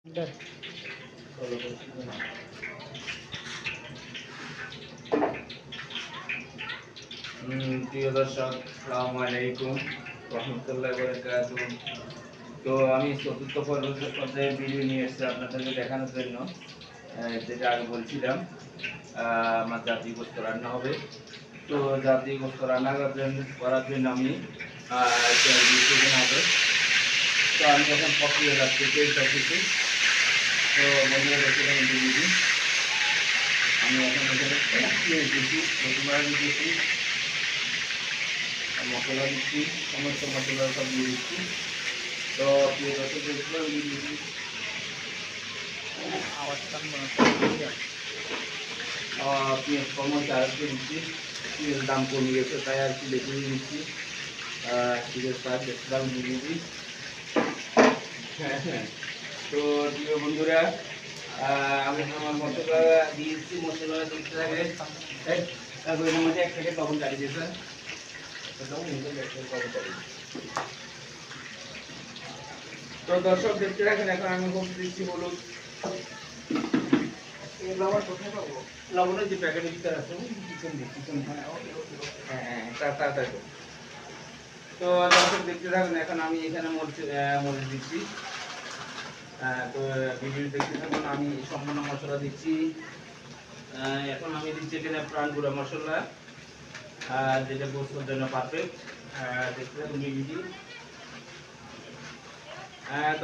প্রিয় দর্শক, আসসালামু আলাইকুম রহমতুল্লাহ বারাকাতুহু। তো আমি চতুর্থ পর্যায়ে ভিডিও নিয়ে এসেছি আপনাদেরকে দেখানোর জন্য। যেটা আগে বলছিলাম, আমার জাতীয় গোস্ত রান্না হবে। তো জাতীয় গোস্ত রান্না করার জন্য আমি হবে। তো আমি এখন প্রক্রিয়া যাচ্ছি সব কিছু। তো বন্ধুরা দেখছিলাম দিদি, আমি এখন এখানে দিচ্ছি, প্রথমবার দিচ্ছি, মশলা দিচ্ছি, সমস্ত মশলা সব দিয়ে দিচ্ছি। তো প্রিয় দর্শক দেখছিলাম দিদি, পেঁয়াজ কম হচ্ছে আর একটু দিচ্ছি। পেঁয়াজ দাম কমে গেছে তাই আর কি বেশি দিয়ে দিচ্ছি। ঠিক আছে, দেখছিলাম দিদি। হ্যাঁ হ্যাঁ, তো প্রিয় বন্ধুরা, আমি আমার মশলা দিয়েছি, মশলা দিতে থাকে এর মধ্যে এক প্যাকেট লবণ কাটি দিয়েছে। তো দর্শক দেখতে রাখেন, এখন আমি খুব দিচ্ছি হলুদ। লবণের যে প্যাকেটের ভিতরে আছে তাড়াতাড়ি। তো দর্শক দেখতে থাকুন, এখন আমি এখানে মরিচ দিচ্ছি। তো ভিডিও দেখতে থাকুন, আমি সম্পূর্ণ মশলা দিচ্ছি। এখন আমি দিচ্ছি এখানে প্রাণ গুঁড়া মশলা, যেটা গোস্তর জন্য পারফেক্ট। দেখতে থাকুন ভিডিওটি।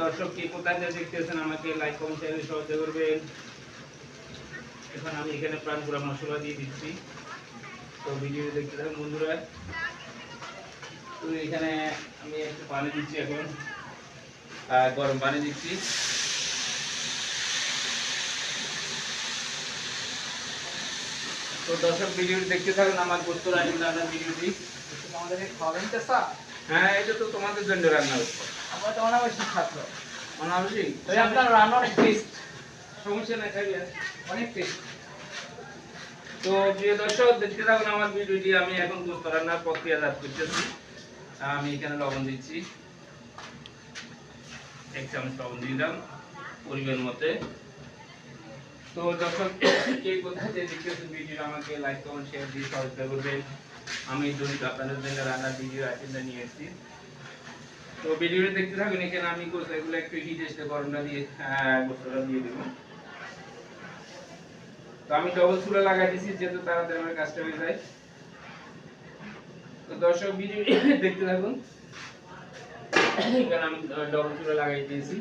দর্শক কে কোথায় দেখতেছেন আমাকে লাইক কমেন্ট শেয়ারে সহযোগিতা করবেন। এখন আমি এখানে প্রাণ গুঁড়া মশলা দিয়ে দিচ্ছি। তো ভিডিও দেখতে থাকুন বন্ধুরা। তো এখানে আমি একটু পানি দিচ্ছি, এখন গরম পানি দিচ্ছি। তো দর্শক ভিডিওটি দেখতে থাকুন, আমার গোস্ত রান্নার ভিডিওটি। আমাদের খাওয়াবেন চেষ্টা। হ্যাঁ, এটা তো তোমাদের জন্য রান্না হচ্ছে। আমরা তো অনাবশ্যক ছাত্র, অনাবশ্যক। তবে আপনার রান্না অনেক টেস্ট, সমস্যা নাই, খাইবে অনেক টেস্ট। তো প্রিয় দর্শক দেখতে থাকুন আমার ভিডিওটি। আমি এখন গোস্ত রান্নার প্রক্রিয়াজাত করতেছি। আমি এখানে লবণ দিচ্ছি, 1 চামচ লবণ দিলাম পরিমাণ মতে। তো দর্শক কে কোথায় দেখতেছেন ভিডিও, আমাকে লাইক কমেন্ট শেয়ার দিয়ে সহযোগিতা করবেন। আমি যদি আপনাদের জন্য রান্নার ভিডিও আইটেমটা নিয়ে এসেছি। তো ভিডিওটা দেখতে থাকুন। এখানে আমি এগুলো একটু হিট এসে গরমটা দিয়ে গোস্তটা দিয়ে দেবো। তো আমি ডবল চুলা লাগাই দিয়েছি, যেহেতু তাড়াতাড়ি আমার কাজটা হয়ে যায়। তো দর্শক ভিডিও দেখতে থাকুন। এখানে আমি ডবল চুলা লাগাই দিয়েছি।